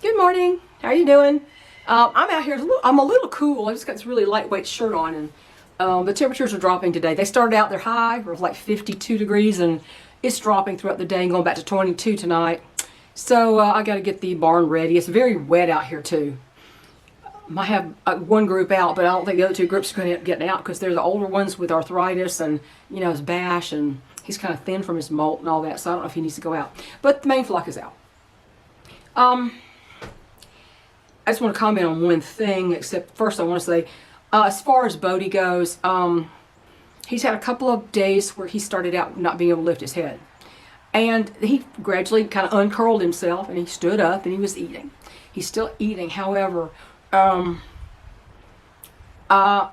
Good morning. How are you doing? I'm out here. I'm a little cool. I just got this really lightweight shirt on, and the temperatures are dropping today. They started out their high, it was like 52 degrees, and it's dropping throughout the day and going back to 22 tonight. So I got to get the barn ready. It's very wet out here too. I have one group out, but I don't think the other two groups are going to end up getting out because they're the older ones with arthritis and his bash, and he's kind of thin from his molt and all that. So I don't know if he needs to go out. But the main flock is out. I just want to comment on one thing, except first I want to say, as far as Bodie goes, he's had a couple of days where he started out not being able to lift his head. And he gradually kind of uncurled himself, and he stood up, and he was eating. He's still eating. However,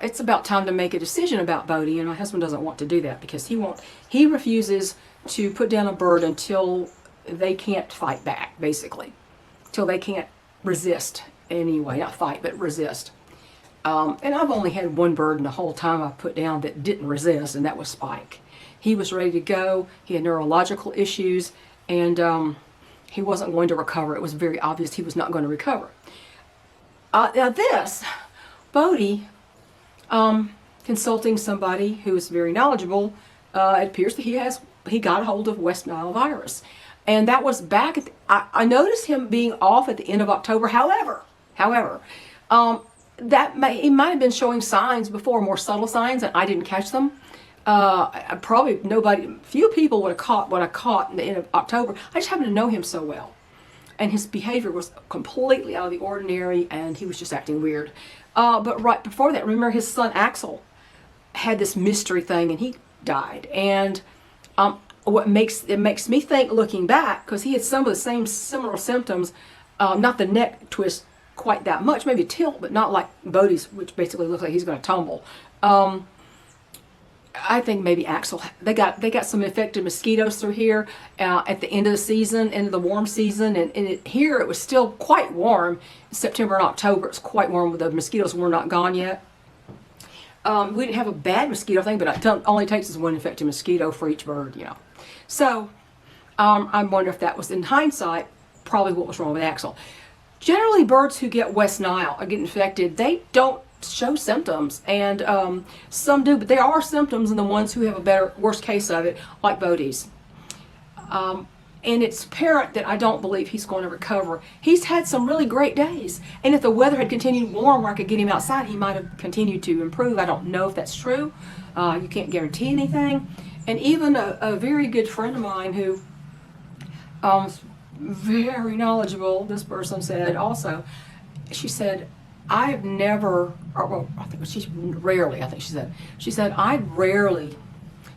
it's about time to make a decision about Bodie, and my husband doesn't want to do that because he refuses to put down a bird until they can't fight back, basically. Till they can't resist anyway, not fight, but resist. And I've only had one bird in the whole time I put down that didn't resist, and that was Spike. He was ready to go. He had neurological issues, and he wasn't going to recover. It was very obvious he was not going to recover. Now this, Bodie, consulting somebody who is very knowledgeable, it appears that he got a hold of West Nile virus. And that was back at I noticed him being off at the end of October. However, he might have been showing signs before, more subtle signs, and I didn't catch them. Few people would have caught what I caught in the end of October. I just happened to know him so well. And his behavior was completely out of the ordinary, and he was just acting weird. But right before that, remember his son Axel had this mystery thing, and he died. And it makes me think, looking back, because he had some of the same similar symptoms, not the neck twist quite that much, maybe a tilt, but not like Bodie's, which basically looks like he's going to tumble. I think maybe Axel, they got some infected mosquitoes through here at the end of the season, end of the warm season, and here it was still quite warm. September and October, it's quite warm. The mosquitoes were not gone yet. We didn't have a bad mosquito thing, but it only takes us one infected mosquito for each bird, So I wonder if that was, in hindsight, probably what was wrong with Axel. Generally, birds who get West Nile or get infected, they don't show symptoms, and some do, but there are symptoms in the ones who have a worst case of it, like Bodie's. And it's apparent that I don't believe he's going to recover. He's had some really great days, and if the weather had continued warm where I could get him outside, he might have continued to improve. I don't know if that's true. You can't guarantee anything. And even a very good friend of mine who very knowledgeable, this person said also, she said, I've never, she said, I've rarely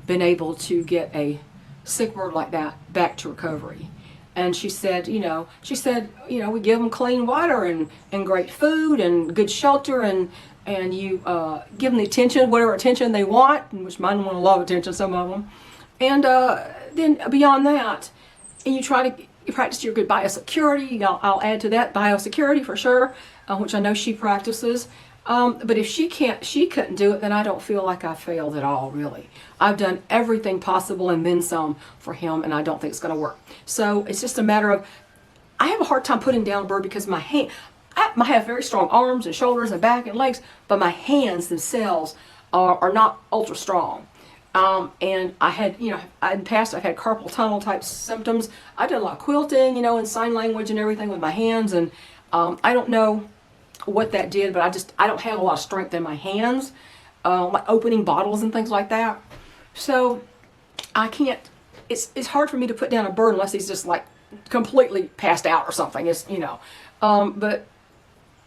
been able to get a sick bird like that back to recovery. And she said, we give them clean water and great food and good shelter, and you give them the attention, whatever attention they want, which mine want a lot of attention, some of them. And then beyond that, and you practice your good biosecurity. I'll add to that biosecurity for sure, which I know she practices. But if she couldn't do it, then I don't feel like I failed at all, really. I've done everything possible and then some for him, and I don't think it's going to work. So it's just a matter of, I have a hard time putting down a bird because I have very strong arms and shoulders and back and legs, but my hands themselves are not ultra strong. And I had, in the past I've had carpal tunnel type symptoms. I did a lot of quilting, and sign language and everything with my hands, and I don't know what that did, but I don't have a lot of strength in my hands, like opening bottles and things like that. So I can't, it's hard for me to put down a bird unless he's just like completely passed out or something. It's, but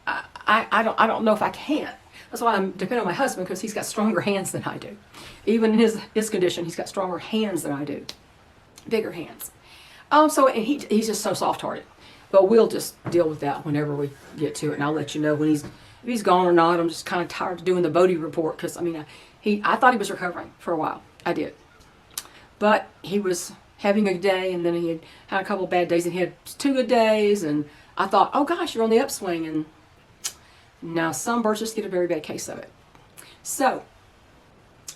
I don't know if I can. That's why I'm depending on my husband, because he's got stronger hands than I do. Even in his condition, he's got stronger hands than I do, bigger hands. So and he's just so soft-hearted. But we'll just deal with that whenever we get to it, and I'll let you know when if he's gone or not. I'm just kind of tired of doing the Bodie report because I thought he was recovering for a while. I did, but he was having a good day, and then he had a couple of bad days, and he had 2 good days, and I thought, oh gosh, you're on the upswing, and now some birds just get a very bad case of it. So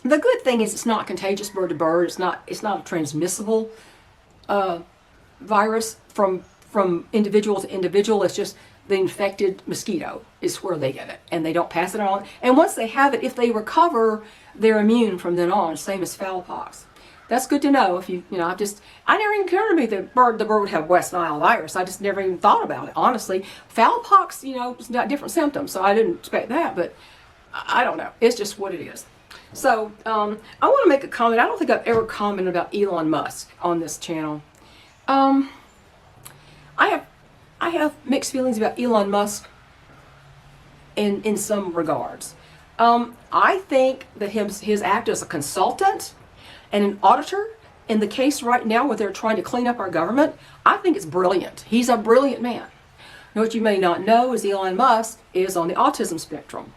the good thing is it's not contagious bird to bird. It's not a transmissible virus from from individual to individual. It's just the infected mosquito is where they get it, and they don't pass it on. And once they have it, if they recover, they're immune from then on, same as fowl pox. That's good to know. If I never even occurred to me that the bird would have West Nile virus. I just never even thought about it, honestly. Fowl pox, it's got different symptoms, so I didn't expect that, but I don't know. It's just what it is. So, I want to make a comment. I don't think I've ever commented about Elon Musk on this channel. I have mixed feelings about Elon Musk in some regards. I think that his act as a consultant and an auditor in the case right now where they're trying to clean up our government, I think it's brilliant. He's a brilliant man. Now, what you may not know is Elon Musk is on the autism spectrum.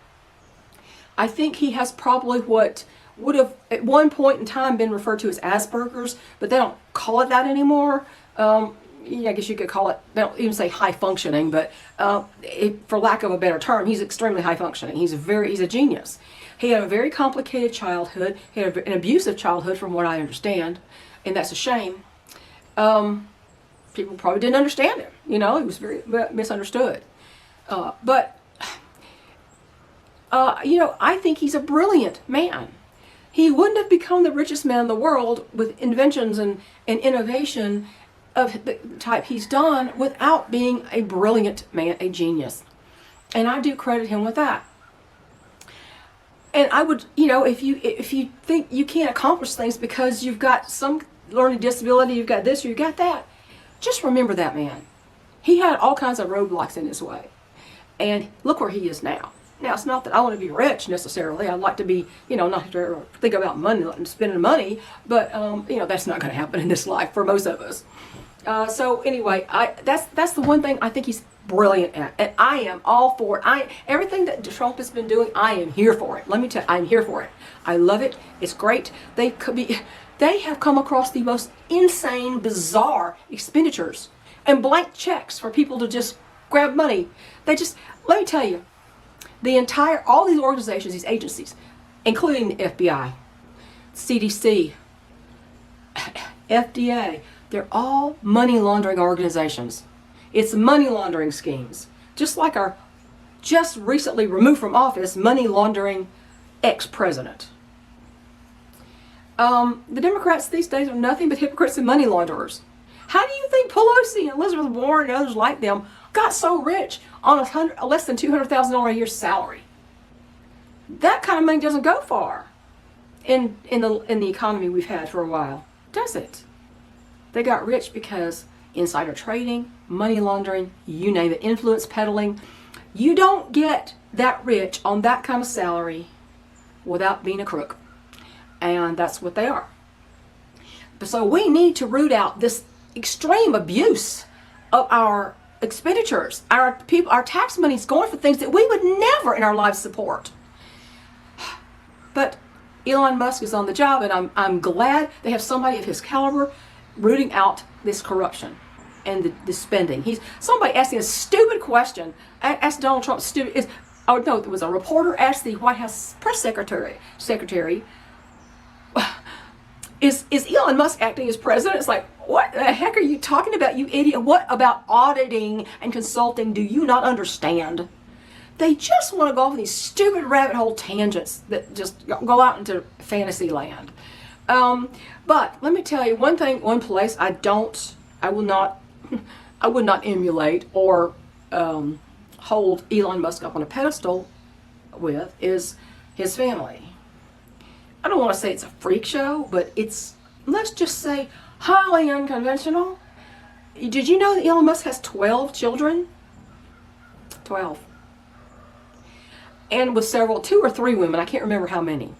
I think he has probably what would have at one point in time been referred to as Asperger's, but they don't call it that anymore. I guess you could call it, they don't even say high functioning, but for lack of a better term, he's extremely high functioning. He's a genius. He had a very complicated childhood. He had an abusive childhood from what I understand, and that's a shame. People probably didn't understand him. He was very misunderstood. I think he's a brilliant man. He wouldn't have become the richest man in the world with inventions and innovation of the type he's done without being a brilliant man, a genius. And I do credit him with that. And I would, if you think you can't accomplish things because you've got some learning disability, you've got this or you've got that, just remember that man. He had all kinds of roadblocks in his way. And look where he is now. Now, it's not that I want to be rich necessarily. I'd like to be, not have to think about money and spending money, but, that's not going to happen in this life for most of us. So anyway, that's the one thing I think he's brilliant at, and I am all for it. Everything that Trump has been doing, I am here for it. Let me tell you, I'm here for it. I love it. It's great. They have come across the most insane, bizarre expenditures and blank checks for people to just grab money. Let me tell you, all these organizations, these agencies, including the FBI, CDC, FDA, they're all money laundering organizations. It's money laundering schemes. Just like our just recently removed from office money laundering ex-president. The Democrats these days are nothing but hypocrites and money launderers. How do you think Pelosi and Elizabeth Warren and others like them got so rich on a less than $200,000 a year salary? That kind of money doesn't go far in the economy we've had for a while, does it? They got rich because insider trading, money laundering, you name it, influence peddling. You don't get that rich on that kind of salary without being a crook. And that's what they are. So we need to root out this extreme abuse of our expenditures. Our tax money is going for things that we would never in our lives support. But Elon Musk is on the job, and I'm glad they have somebody of his caliber rooting out this corruption and the spending. Somebody asking a stupid question. Asked Donald Trump it was a reporter asked the White House press secretary, is Elon Musk acting as president? It's like, what the heck are you talking about, you idiot? What about auditing and consulting do you not understand? They just want to go off on these stupid rabbit hole tangents that just go out into fantasy land. But let me tell you one place I would not emulate or hold Elon Musk up on a pedestal with is his family. I don't want to say it's a freak show, but it's, let's just say, highly unconventional. Did you know that Elon Musk has 12 children? 12. And with 2 or 3 women, I can't remember how many.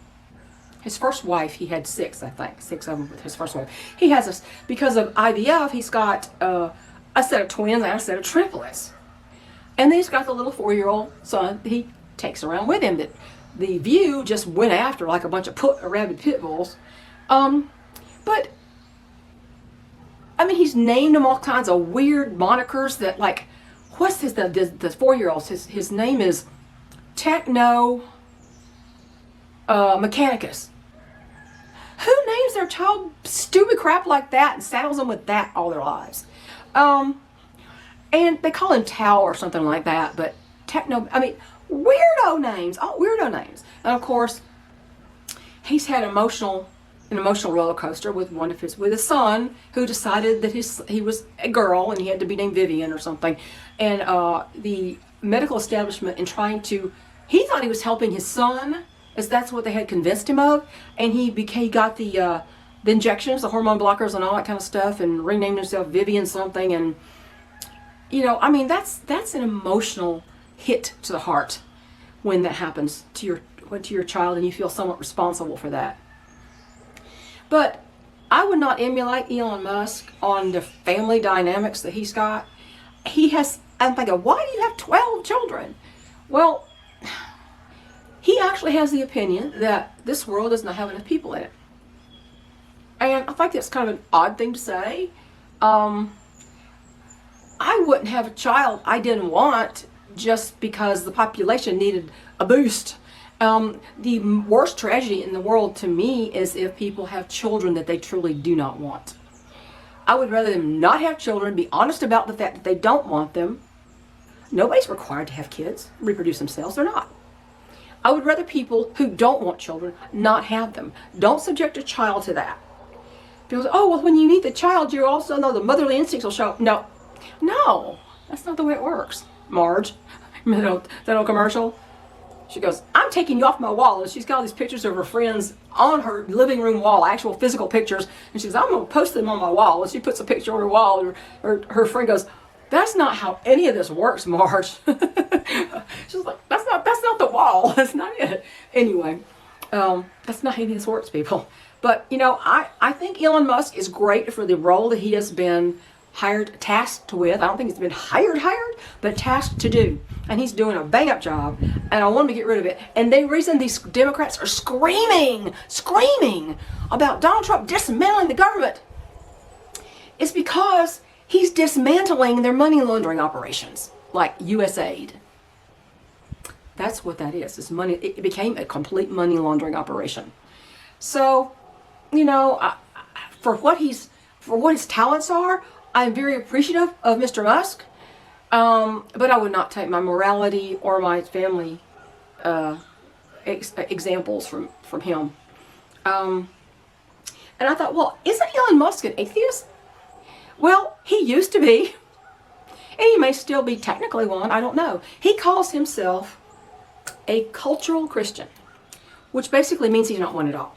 His first wife, he had 6, I think. 6 of them with his first wife. He has, because of IVF, he's got a set of twins and a set of triplets. And then he's got the little 4-year-old son that he takes around with him that the View just went after like a bunch of rabid pit bulls. But, I mean, he's named them all kinds of weird monikers that, like, what's the 4-year-old's? His name is Techno Mechanicus. Who names their child stupid crap like that and saddles them with that all their lives? And they call him Tao or something like that, but I mean, weirdo names, all weirdo names. And of course, he's had an emotional roller coaster with with his son, who decided that he was a girl and he had to be named Vivian or something. And the medical establishment, in trying to, he thought he was helping his son, as that's what they had convinced him of. And he got the injections, the hormone blockers and all that kind of stuff, and renamed himself Vivian something. And I mean, that's an emotional hit to the heart when that happens to your child, and you feel somewhat responsible for that. But I would not emulate Elon Musk on the family dynamics that he's got. I'm thinking, why do you have 12 children? Well, he actually has the opinion that this world does not have enough people in it. And I think that's kind of an odd thing to say. I wouldn't have a child I didn't want just because the population needed a boost. The worst tragedy in the world to me is if people have children that they truly do not want. I would rather them not have children, be honest about the fact that they don't want them. Nobody's required to have kids, reproduce themselves. They're not. I would rather people who don't want children not have them. Don't subject a child to that. People say, oh, well, when you meet the child, you also know the motherly instincts will show up. No, that's not the way it works. Marge, that old commercial? She goes, I'm taking you off my wall. And she's got all these pictures of her friends on her living room wall, actual physical pictures. And she says, I'm going to post them on my wall. And she puts a picture on her wall. And her friend goes, that's not how any of this works, Marge. She's like, that's not the wall. That's not it. Anyway, that's not how this works, people. But, I think Elon Musk is great for the role that he has been tasked with. I don't think he's been hired, but tasked to do. And he's doing a bang-up job, and I want him to get rid of it. And the reason these Democrats are screaming about Donald Trump dismantling the government is because he's dismantling their money laundering operations, like USAID. That's what that is. It's money. It became a complete money laundering operation. So, for what his talents are, I'm very appreciative of Mr. Musk, but I would not take my morality or my family examples from him. And I thought, well, isn't Elon Musk an atheist? Well, he used to be, and he may still be technically one, I don't know. He calls himself a cultural Christian, which basically means he's not one at all.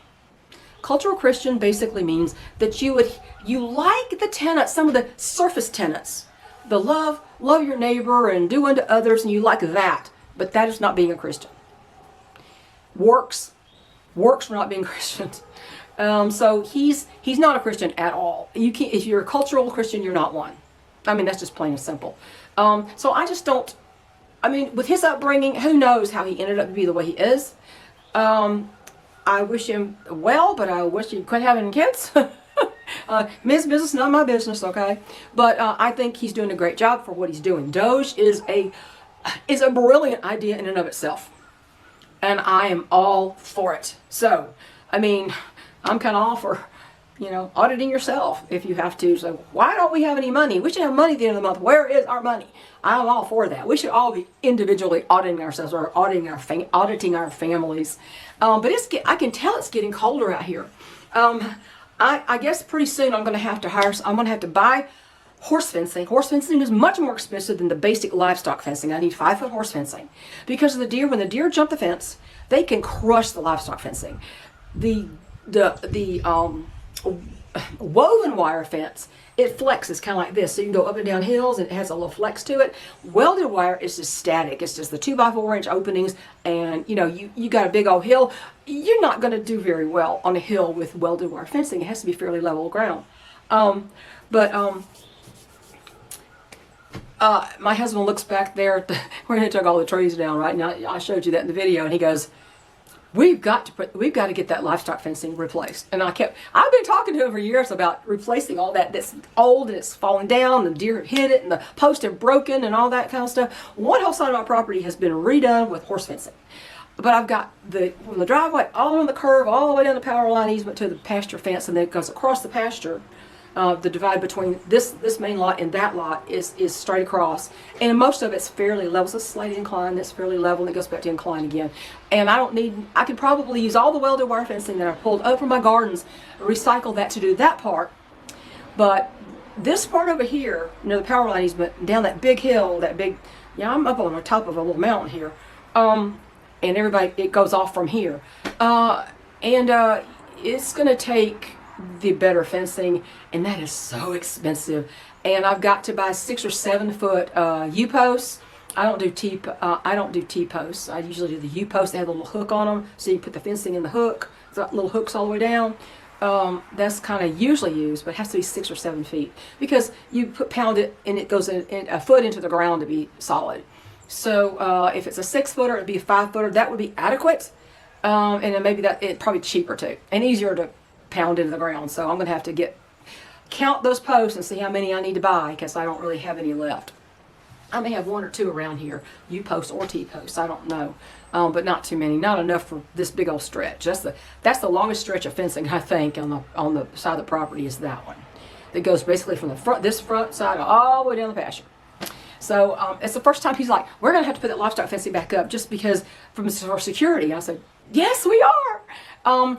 Cultural Christian basically means that you like the tenets, some of the surface tenets, the love your neighbor and do unto others, and you like that, but that is not being a Christian. Works for not being Christians. So he's not a Christian at all. If you're a cultural Christian, you're not one. I mean, that's just plain and simple. So I just don't. I mean, with his upbringing, who knows how he ended up to be the way he is. I wish him well, but I wish he quit having kids. His business, not my business, okay? But I think he's doing a great job for what he's doing. Doge is a brilliant idea in and of itself, and I am all for it. So, I mean, I'm kind of all for, auditing yourself if you have to. So why don't we have any money? We should have money at the end of the month. Where is our money? I'm all for that. We should all be individually auditing ourselves or auditing our families. But I can tell it's getting colder out here. I guess pretty soon I'm going to have to buy horse fencing. Horse fencing is much more expensive than the basic livestock fencing. I need 5-foot horse fencing because of the deer. When the deer jump the fence, they can crush the livestock fencing. The woven wire fence, it flexes kind of like this, so you can go up and down hills, and it has a little flex to it. Welded wire is just static. It's just the 2x4-inch openings, and you got a big old hill. You're not going to do very well on a hill with welded wire fencing. It has to be fairly level ground. My husband looks back there at where they took all the trees down. Right now, I showed you that in the video, and he goes, We've got to get that livestock fencing replaced. And I've been talking to him for years about replacing all that that's old and it's fallen down, the deer have hit it, and the posts have broken and all that kind of stuff. One whole side of my property has been redone with horse fencing. But I've got from the driveway all on the curve, all the way down the power line easement to the pasture fence, and then it goes across the pasture The divide between this main lot and that lot is straight across, and most of it's fairly level. It's a slight incline that's fairly level, and it goes back to incline again. And I could probably use all the welded wire fencing that I pulled up from my gardens, recycle that to do that part. But this part over here, the power line easement, down that big hill, I'm up on the top of a little mountain here, and it goes off from here. It's going to take the better fencing, and that is so expensive. And I've got to buy 6 or 7 foot U-posts. I don't do T-posts. I usually do the U-posts. They have a little hook on them, so you put the fencing in the hook. It's got little hooks all the way down. That's kind of usually used, but it has to be 6 or 7 feet because you pound it and it goes in a foot into the ground to be solid. So if it's a 6 footer, it'd be a 5 footer. That would be adequate, and then maybe it's probably cheaper too and easier to pound into the ground. So I'm going to have to count those posts and see how many I need to buy because I don't really have any left. I may have 1 or 2 around here, U-posts or T-posts. I don't know, but not too many. Not enough for this big old stretch. That's the longest stretch of fencing I think on the side of the property is that one. That goes basically from this front side all the way down the pasture. So it's the first time he's like, we're going to have to put that livestock fencing back up just because for security. I said, yes, we are.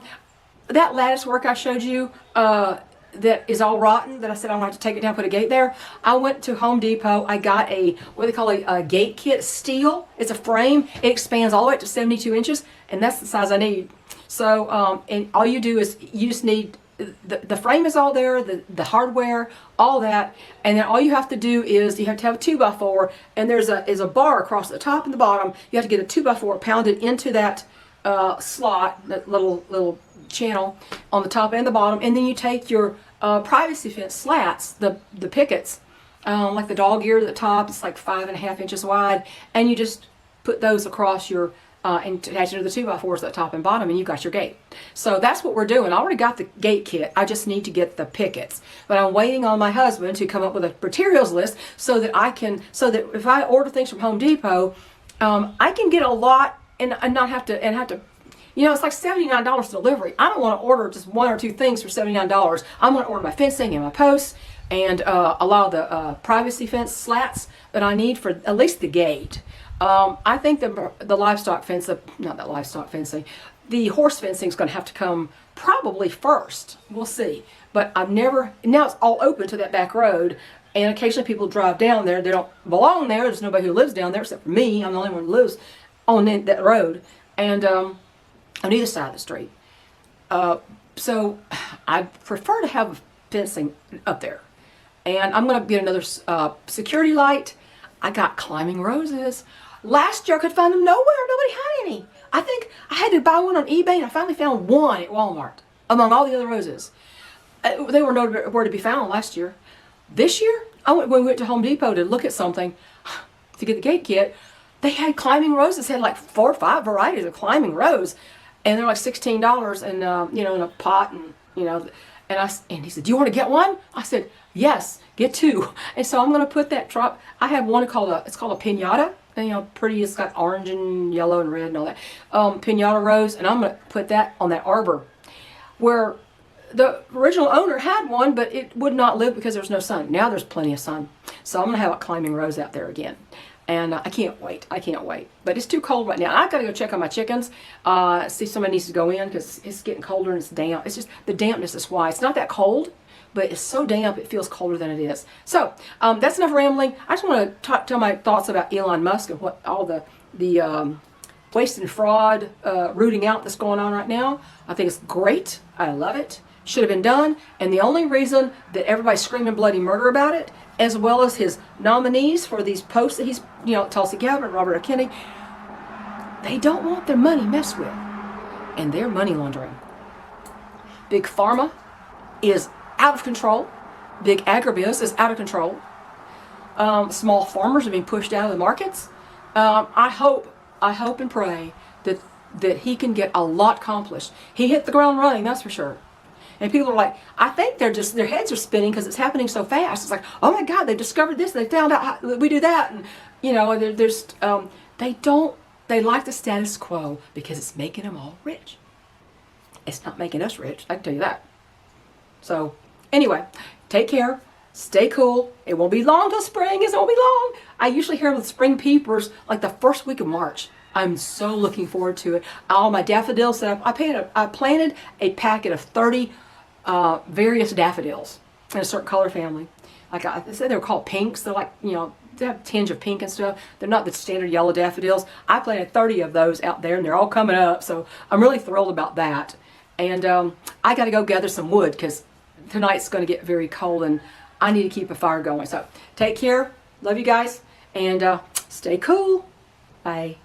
That lattice work I showed you that is all rotten, that I said I'm going to have to take it down, put a gate there. I went to Home Depot. I got what they call a gate kit steel. It's a frame. It expands all the way up to 72 inches, and that's the size I need. So, and all you do is you just need, the frame is all there, the hardware, all that, and then all you have to do is you have to have a 2x4, and there's a bar across the top and the bottom. You have to get a 2x4 pounded into that slot, that little channel on the top and the bottom, and then you take your privacy fence slats, the pickets, like the dog ear at the top, it's like 5.5 inches wide, and you just put those across your and attach it to the 2x4s at the top and bottom, and you've got your gate. So that's what we're doing. I already got the gate kit. I just need to get the pickets. But I'm waiting on my husband to come up with a materials list so that if I order things from Home Depot, I can get a lot and not have to, it's like $79 delivery. I don't want to order just 1 or 2 things for $79. I'm going to order my fencing and my posts and a lot of the privacy fence slats that I need for at least the gate. I think the livestock fence, not that livestock fencing, the horse fencing is going to have to come probably first. We'll see. But now it's all open to that back road, and occasionally people drive down there. They don't belong there. There's nobody who lives down there except for me. I'm the only one who lives on that road, and on either side of the street. So I prefer to have fencing up there. And I'm going to get another security light. I got climbing roses. Last year I could find them nowhere. Nobody had any. I think I had to buy one on eBay, and I finally found one at Walmart among all the other roses. They were nowhere to be found last year. This year, when we went to Home Depot to look at something to get the gate kit, they had climbing roses. They had like 4 or 5 varieties of climbing rose, and they're like $16, and in a pot, and and he said, "Do you want to get one?" I said, "Yes, get 2." And so I'm going to put that drop. I have one called a piñata. And, pretty. It's got orange and yellow and red and all that. Piñata rose, and I'm going to put that on that arbor, where the original owner had one, but it would not live because there's no sun. Now there's plenty of sun, so I'm going to have a climbing rose out there again. And I can't wait. But it's too cold right now. I've got to go check on my chickens. See if somebody needs to go in because it's getting colder and it's damp. It's just the dampness is why. It's not that cold, but it's so damp it feels colder than it is. So that's enough rambling. I just want to tell my thoughts about Elon Musk and what all the waste and fraud rooting out that's going on right now. I think it's great. I love it. Should have been done. And the only reason that everybody's screaming bloody murder about it, as well as his nominees for these posts that he's, Tulsi Gabbard, Robert F. Kennedy, they don't want their money messed with. And they're money laundering. Big Pharma is out of control. Big agribusiness is out of control. Small farmers are being pushed out of the markets. I hope and pray that he can get a lot accomplished. He hit the ground running, that's for sure. And people are like, I think their heads are spinning because it's happening so fast. It's like, oh my God, they discovered this, they found out how we do that, and they like the status quo because it's making them all rich. It's not making us rich, I can tell you that. So anyway, take care. Stay cool. It won't be long till spring. It won't be long. I usually hear the spring peepers like the first week of March. I'm so looking forward to it. All my daffodils that I planted a packet of 30 various daffodils in a certain color family. Like I said, they were called pinks. They're like, you know, they have a tinge of pink and stuff. They're not the standard yellow daffodils. I planted 30 of those out there, and they're all coming up. So I'm really thrilled about that. And I got to go gather some wood because tonight's going to get very cold, and I need to keep a fire going. So take care. Love you guys. And stay cool. Bye.